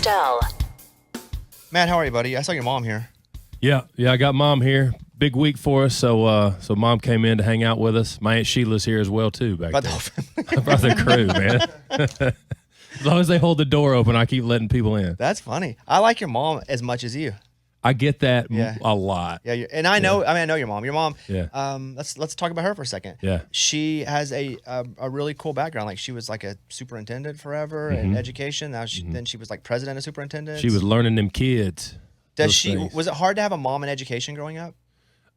Stell. Matt, how are you, buddy? I saw your mom here. Yeah, I got Mom here. Big week for us, so Mom came in to hang out with us. My Aunt Sheila's here as well, too, back there. I brought the crew, man. As long as they hold the door open, I keep letting people in. That's funny. I like your mom as much as you. I get that a lot. Yeah, and I know. I know your mom. Your mom. Yeah. Let's talk about her for a second. Yeah. She has a really cool background. Like she was like a superintendent forever in education. Now then she was like president of superintendents. She was learning them kids. Was it hard to have a mom in education growing up?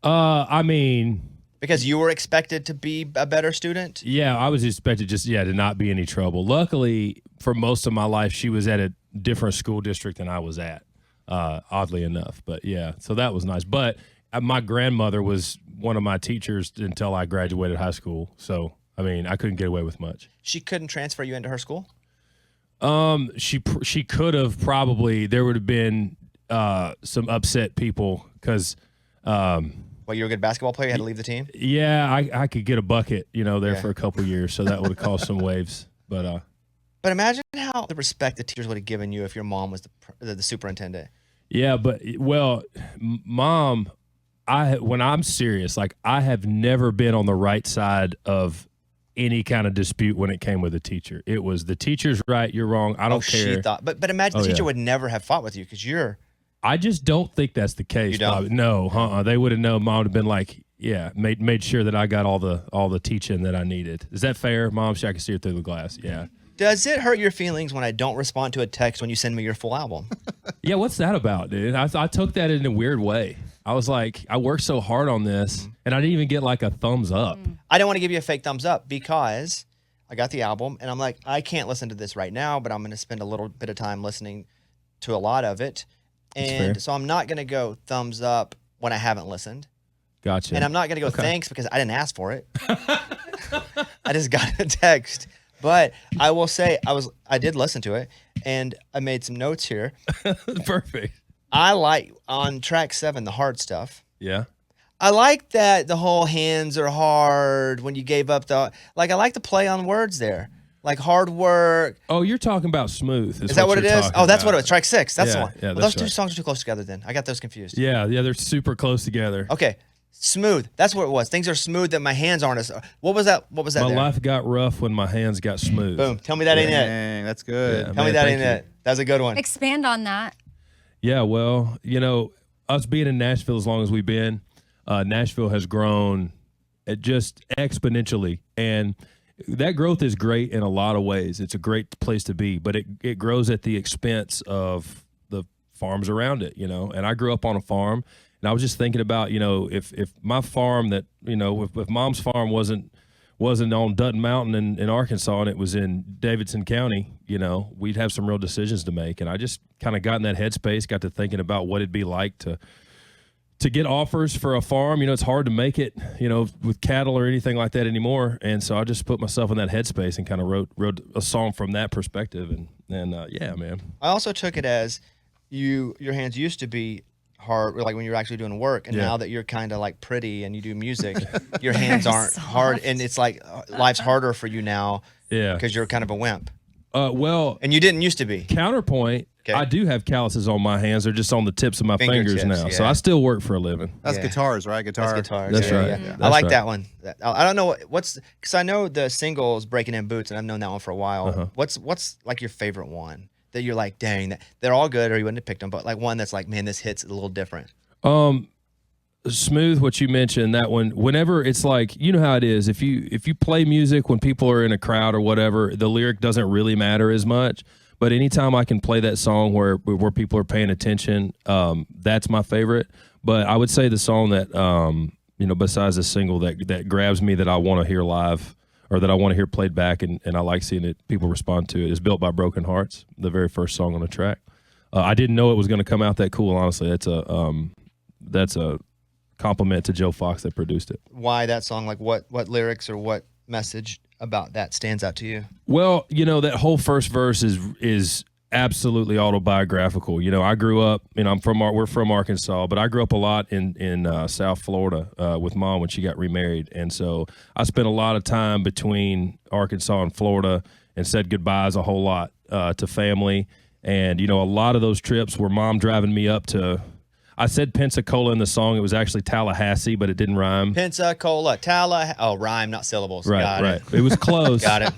I mean, because you were expected to be a better student? Yeah, I was expected to not be any trouble. Luckily, for most of my life, she was at a different school district than I was at, oddly enough. But, yeah, so that was nice. But my grandmother was one of my teachers until I graduated high school. So, I mean, I couldn't get away with much. She couldn't transfer you into her school? She could have probably. There would have been some upset people because well, you were a good basketball player. You had to leave the team. Yeah, I could get a bucket, there for a couple of years, so that would have caused some waves. But imagine how the respect the teachers would have given you if your mom was the superintendent. Yeah, but Mom, when I'm serious, like I have never been on the right side of any kind of dispute when it came with a teacher. It was the teacher's right, you're wrong. I don't care. She thought, but imagine the teacher would never have fought with you because you're. I just don't think that's the case. You don't? No, they would have known. Mom would have been like, made sure that I got all the teaching that I needed. Is that fair, Mom? I can see her through the glass. Yeah. Does it hurt your feelings when I don't respond to a text when you send me your full album? Yeah, what's that about, dude? I took that in a weird way. I was like, I worked so hard on this, and I didn't even get like a thumbs up. I didn't want to give you a fake thumbs up because I got the album, and I'm like, I can't listen to this right now, but I'm going to spend a little bit of time listening to a lot of it. And so I'm not going to go thumbs up when I haven't listened. Gotcha. And I'm not going to go thanks because I didn't ask for it. I just got a text. But I will say I did listen to it, and I made some notes here. Perfect. I like on track 7 the hard stuff. Yeah. I like that the whole hands are hard when you gave up I like the play on words there. Like hard work. Oh, you're talking about Smooth. Is that what it is? Oh, that's what it was. Track 6. That's the one. Yeah, those two songs are too close together then. I got those confused. Yeah, they're super close together. Okay. Smooth. That's what it was. Things are smooth that my hands aren't as. What was that? What was that? My life got rough when my hands got smooth. Boom. Tell me that ain't it. Dang, that's good. Yeah, Tell me that ain't it. That's a good one. Expand on that. Yeah, well, us being in Nashville as long as we've been, Nashville has grown just exponentially, and that growth is great in a lot of ways. It's a great place to be, but it grows at the expense of the farms around it, And I grew up on a farm, and I was just thinking about, if my farm that, if Mom's farm wasn't on Dutton Mountain in Arkansas and it was in Davidson County, we'd have some real decisions to make. And I just kind of got in that headspace, got to thinking about what it'd be like to get offers for a farm. It's hard to make it, with cattle or anything like that anymore. And so I just put myself in that headspace and kind of wrote a song from that perspective. And yeah, man. I also took it as your hands used to be hard, like when you're actually doing work, and now that you're kind of like pretty and you do music, your hands aren't hard, and it's like life's harder for you now. Yeah, because you're kind of a wimp. Well, and you didn't used to be. Counterpoint. Okay. I do have calluses on my hands. They're just on the tips of my fingers now. Yeah. So I still work for a living. That's guitars, right? That's guitars. That's right. Yeah. That's I like that one. I don't know because I know the single is Breaking in Boots, and I've known that one for a while. Uh-huh. What's like your favorite one that you're like, dang, they're all good, or you wouldn't have picked them, but like one that's like, man, this hits a little different. Smooth, what you mentioned, that one, whenever it's like, you know how it is, if you play music when people are in a crowd or whatever, the lyric doesn't really matter as much. But anytime I can play that song where people are paying attention, that's my favorite. But I would say the song that, besides the single that grabs me, that I want to hear live or that I want to hear played back and I like seeing it, people respond to it, is Built by Broken Hearts, the very first song on the track. I didn't know it was going to come out that cool, honestly. That's a compliment to Joe Fox that produced it. Why that song? Like what lyrics or what message about that stands out to you? Well, that whole first verse is absolutely autobiographical. I grew up, we're from Arkansas, but I grew up a lot in South Florida with Mom when she got remarried. And so I spent a lot of time between Arkansas and Florida and said goodbyes a whole lot to family. And, a lot of those trips were mom driving me up to, I said Pensacola in the song. It was actually Tallahassee, but it didn't rhyme. Pensacola, rhyme, not syllables. Right, Got right. it. It was close. Got it.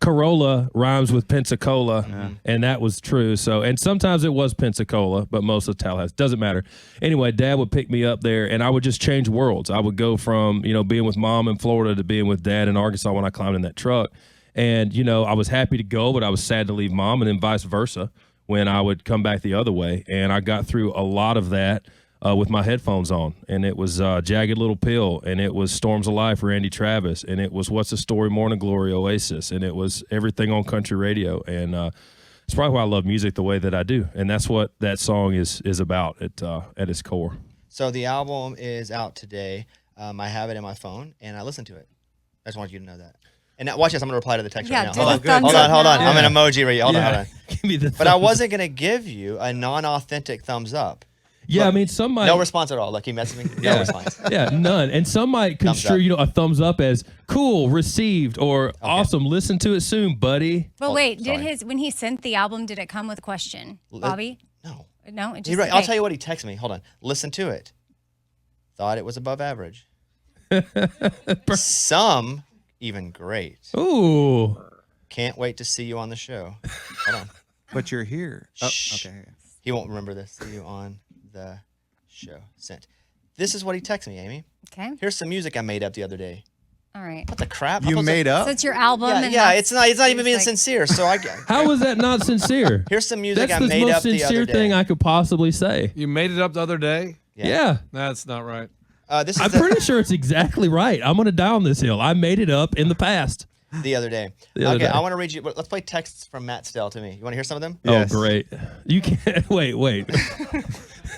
Corolla rhymes with Pensacola, and that was true. So, and sometimes it was Pensacola, but most of Tallahassee. Doesn't matter. Anyway, Dad would pick me up there, and I would just change worlds. I would go from, being with Mom in Florida to being with Dad in Arkansas when I climbed in that truck. And, I was happy to go, but I was sad to leave Mom, and then vice versa when I would come back the other way. And I got through a lot of that with my headphones on. And it was Jagged Little Pill, and it was Storms of Life, Randy Travis, and it was What's the Story, Morning Glory, Oasis, and it was everything on country radio. And it's probably why I love music the way that I do. And that's what that song is about at its core. So the album is out today. I have it in my phone, and I listen to it. I just want you to know that. And now, watch this. I'm going to reply to the text right now. Hold on. I'm an emoji right here. Hold on. Give me the but I wasn't going to give you a non-authentic thumbs up. Yeah, I mean, some might... No response at all. Like, he messaged me. No response. Yeah, none. And some might construe, a thumbs up as cool, received, or awesome. Listen to it soon, buddy. Well, wait. When he sent the album, did it come with a question, Bobby? No. No? It just, You're right. okay. I'll tell you what he texted me. Hold on. Listen to it. Thought it was above average. Some... even great. Ooh. Can't wait to see you on the show. Hold on. But you're here. Shh. Okay. He won't remember this. See you on the show. Sent. This is what he texted me, Amy. Okay. Here's some music I made up the other day. All right. What the crap? You made up? So it's your album. Yeah, it's not even being sincere. So How was that not sincere? Here's some music That's I made up the the most other sincere day. thing I could possibly say. You made it up the other day? Yeah. That's not right. I'm pretty sure it's exactly right. I'm going to die on this hill. I made it up in the past. The other day. Day. I want to read you. Let's play texts from Matt Stell to me. You want to hear some of them? Yes. Oh, great. You can't. Wait.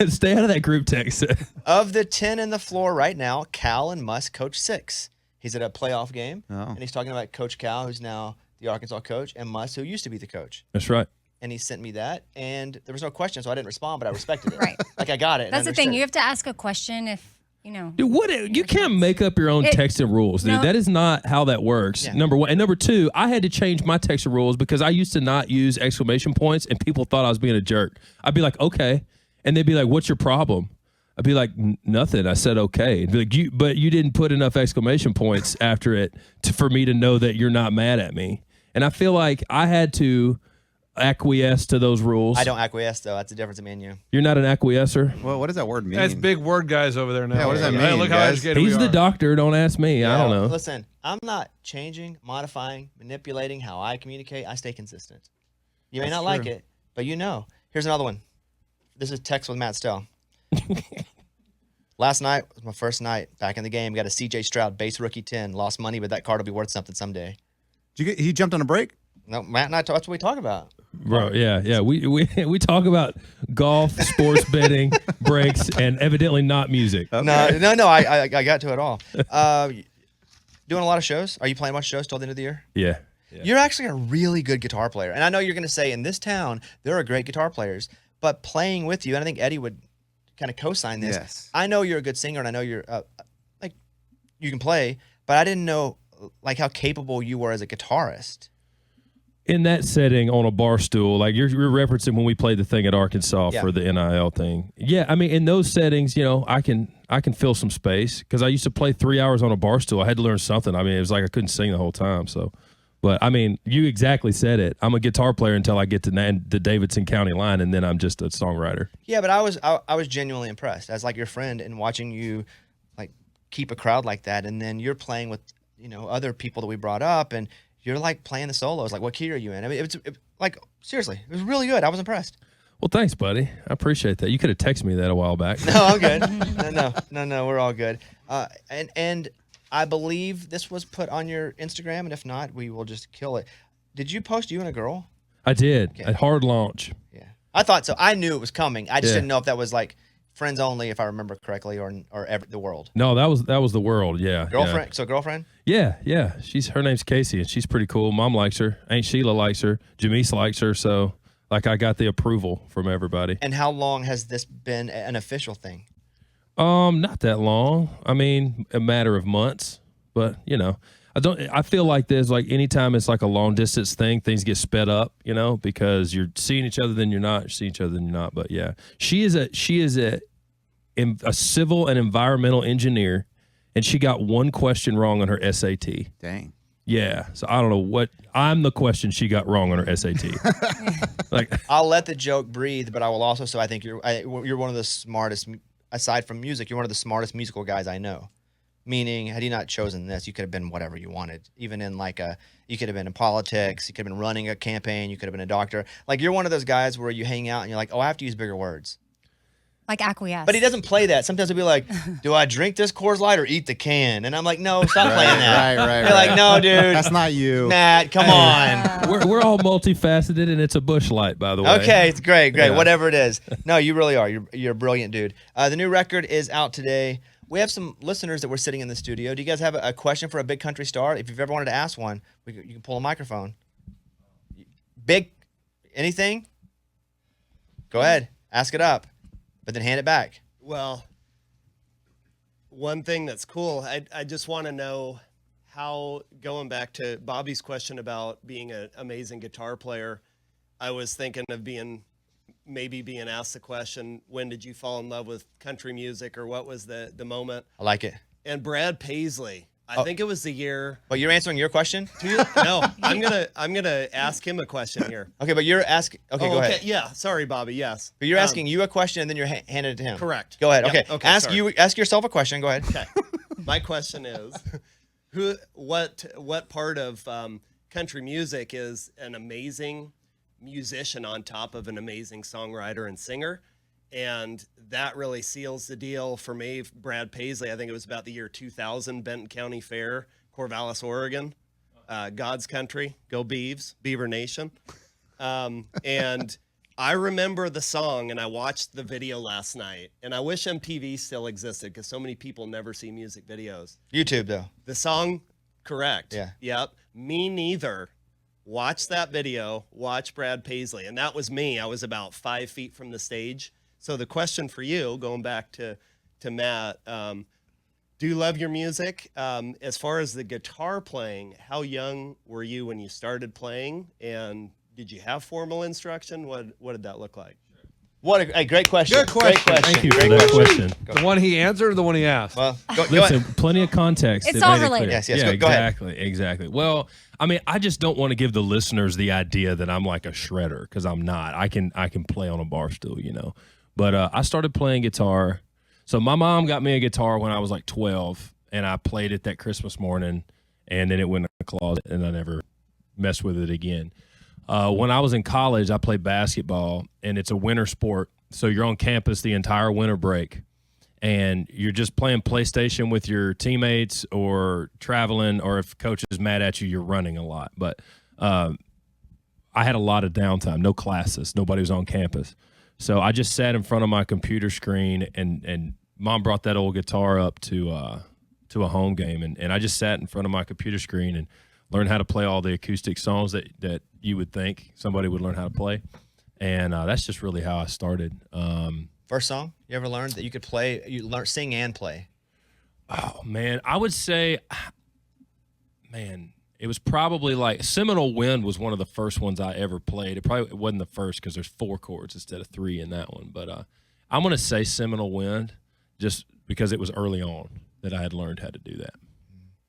Stay out of that group text. Of the 10 in the floor right now, Cal and Musk coach 6. He's at a playoff game, and he's talking about Coach Cal, who's now the Arkansas coach, and Musk, who used to be the coach. That's right. And he sent me that, and there was no question, so I didn't respond, but I respected it. Right. Like, I got it. That's the thing. You have to ask a question if, Dude, you can't make up your own texting rules, dude. No. That is not how that works. Yeah. Number one. And number two, I had to change my texting rules because I used to not use exclamation points and people thought I was being a jerk. I'd be like, okay. And they'd be like, what's your problem? I'd be like, nothing. I said, okay. It'd be like, but you didn't put enough exclamation points after it for me to know that you're not mad at me. And I feel like I had to acquiesce to those rules. I don't acquiesce, though. That's the difference in me and you. You're not an acquiescer? Well, what does that word mean? That's big word guys over there now. Yeah, what does that Hey, mean, look how guys? educated He's we the are. doctor. Don't ask me. I don't know. Listen, I'm not changing, modifying, manipulating how I communicate. I stay consistent. You may not like it, but you know. Here's another one. This is text with Matt Stell. Last night was my first night back in the game. Got a CJ Stroud base rookie 10. Lost money, but that card will be worth something someday. He jumped on a break? No, Matt and I, that's what we talk about. Bro, yeah. We talk about golf, sports betting, breaks, and evidently not music. Okay. No. I got to it all. Doing a lot of shows. Are you playing a bunch of shows till the end of the year? Yeah. You're actually a really good guitar player. And I know you're going to say in this town, there are great guitar players. But playing with you, and I think Eddie would kind of co-sign this. Yes. I know you're a good singer, and I know you're you can play, but I didn't know how capable you were as a guitarist. In that setting on a bar stool, like you're referencing when we played the thing at Arkansas for the NIL thing. Yeah, I mean, in those settings, I can fill some space because I used to play 3 hours on a bar stool. I had to learn something. I mean, it was like I couldn't sing the whole time. So, but I mean, you exactly said it. I'm a guitar player until I get to the Davidson County line, and then I'm just a songwriter. Yeah, but I was genuinely impressed as like your friend and watching you like keep a crowd like that, and then you're playing with other people that we brought up, and you're like playing the solos. Like, what key are you in? I mean, like seriously, it was really good. I was impressed. Well, thanks, buddy. I appreciate that. You could have texted me that a while back. No, I'm good. No, we're all good. And I believe this was put on your Instagram, and if not, we will just kill it. Did you post you and a girl? I did. A hard launch. Yeah, I thought so. I knew it was coming. I just didn't know if that was like friends only, if I remember correctly, or the world. No, that was the world. Yeah. Girlfriend. Yeah. So girlfriend. Yeah. Her name's Casey, and she's pretty cool. Mom likes her. Aunt Sheila likes her. Jamise likes her. So, like, I got the approval from everybody. And how long has this been an official thing? Not that long. I mean, a matter of months. But I feel like there's like anytime it's like a long distance thing, things get sped up, because you're seeing each other, then you're not, seeing each other, then you're not. But yeah, she is a civil and environmental engineer, and she got one question wrong on her SAT. Dang. Yeah, so I don't know what I'm the question she got wrong on her SAT. Like, I'll let the joke breathe, but I will also. So I think you're one of the smartest. Aside from music, you're one of the smartest musical guys I know. Meaning, had you not chosen this, you could have been whatever you wanted. Even in you could have been in politics, you could have been running a campaign, you could have been a doctor. Like, you're one of those guys where you hang out and you're like, oh, I have to use bigger words. Like acquiesce. But he doesn't play that. Sometimes he'll be like, do I drink this Coors Light or eat the can? And I'm like, no, stop playing that. Right. You're like, no, dude. That's not you. Matt, come on. we're all multifaceted, and it's a Busch Light, by the way. Okay, it's great. Yeah. Whatever it is. No, you really are. You're a brilliant dude. The new record is out today. We have some listeners that were sitting in the studio. Do you guys have a question for a big country star? If you've ever wanted to ask one, you can pull a microphone. Big, anything? Go ahead. Ask it up, but then hand it back. Well, one thing that's cool, I just want to know how, going back to Bobby's question about being an amazing guitar player, I was thinking of being asked the question, when did you fall in love with country music, or what was the moment? I like it. And Brad Paisley, I think it was the year. But you're answering your question? No, I'm gonna ask him a question here. Okay, but you're asking. Okay, go ahead. Yeah, sorry, Bobby. Yes. But you're asking you a question, and then you're handing it to him. Correct. Go ahead. Yeah, Okay. sorry. Ask yourself a question. Go ahead. Okay. My question is, what part of country music is an amazing musician on top of an amazing songwriter and singer? And that really seals the deal for me. Brad Paisley, I think it was about the year 2000, Benton County Fair, Corvallis, Oregon. God's country, go Beavs, Beaver Nation. And I remember the song, and I watched the video last night. And I wish MTV still existed, because so many people never see music videos. YouTube, though. The song, correct. Yeah. Yep. Me neither. Watch that video. Watch Brad Paisley. And that was me. I was about 5 feet from the stage. So the question for you, going back to Matt, do you love your music? As far as the guitar playing, how young were you when you started playing? And did you have formal instruction? What did that look like? What a great question. Good question. Great question. Thank you Great for that question. The one he answered or the one he asked? Well, go Listen, ahead. plenty of context. It's It all made it related. clear. Yes, yes, Yeah, go ahead. exactly. Well, I mean, I just don't want to give the listeners the idea that I'm like a shredder, because I'm not. I can play on a bar stool, But I started playing guitar. So my mom got me a guitar when I was like 12, and I played it that Christmas morning, and then it went in the closet, and I never messed with it again. When I was in college, I played basketball, and it's a winter sport. So you're on campus the entire winter break, and you're just playing PlayStation with your teammates or traveling, or if coach is mad at you, you're running a lot. But I had a lot of downtime, no classes, nobody was on campus. So I just sat in front of my computer screen, and Mom brought that old guitar up to a home game, and I just sat in front of my computer screen and learned how to play all the acoustic songs that you would think somebody would learn how to play. And that's just really how I started. First song you ever learned that you could play, sing and play? Oh, man. I would say, it was probably like Seminole Wind was one of the first ones I ever played. It probably wasn't the first, because there's 4 chords instead of 3 in that one. But I'm going to say Seminole Wind, just because it was early on that I had learned how to do that.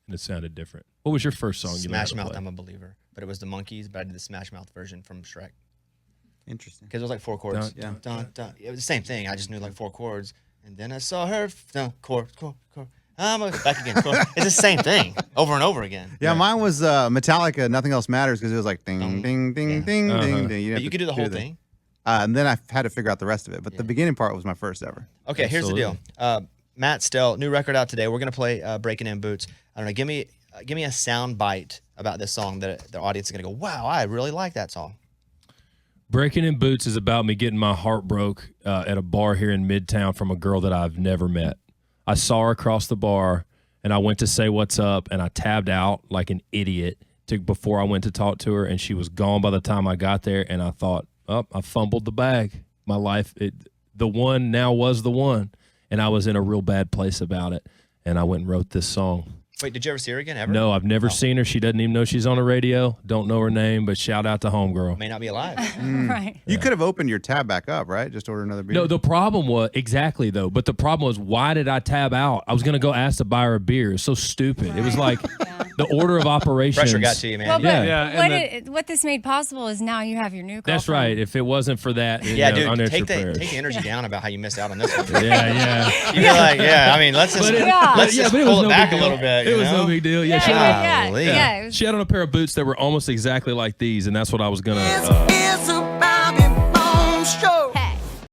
And it sounded different. What was your first song you learned how Smash to Mouth, play? I'm a Believer. But it was the Monkees, but I did the Smash Mouth version from Shrek. Interesting. Because it was like 4 chords. Dun, Dun, dun. It was the same thing. I just knew like 4 chords. And then I saw her. Chord. Back again. Chord. It's the same thing over and over again. Yeah, mine was Metallica, Nothing Else Matters, because it was like ding, Ding. ding, ding, Yeah. ding, Uh-huh. ding, ding. But you could do the whole the- thing. And then I had to figure out the rest of it. But the beginning part was my first ever. Okay, here's the deal. Matt Stell, new record out today. We're gonna play "Breaking in Boots." I don't know. Give me a sound bite about this song that the audience is gonna go, "Wow, I really like that song." Breaking in Boots is about me getting my heart broke at a bar here in Midtown from a girl that I've never met. I saw her across the bar, and I went to say what's up, and I tabbed out like an idiot before I went to talk to her, and she was gone by the time I got there, and I thought, oh, I fumbled the bag. My life, the one now was the one, and I was in a real bad place about it, and I went and wrote this song. Wait, did you ever see her again? Ever? No, I've never seen her. She doesn't even know she's on the radio. Don't know her name, but shout out to homegirl. May not be alive. Right. You could have opened your tab back up, right? Just order another beer. No, the problem was exactly though. But the problem was, why did I tab out? I was gonna go ask to buy her a beer. It's so stupid. It was like the order of operations. Pressure got to you, man. Well, but Yeah. what this made possible is now you have your new girlfriend. That's right. If it wasn't for that, Yeah, you know, dude, take unanswered the prayers. energy down about how you missed out on this one. Yeah. You'd be like, I mean, let's just, But it- let's just but it pull was it no back a big deal. little bit. It you was know? no big deal. Yeah, Yeah. Golly. It was she had on a pair of boots that were almost exactly like these, and that's what I was gonna. It's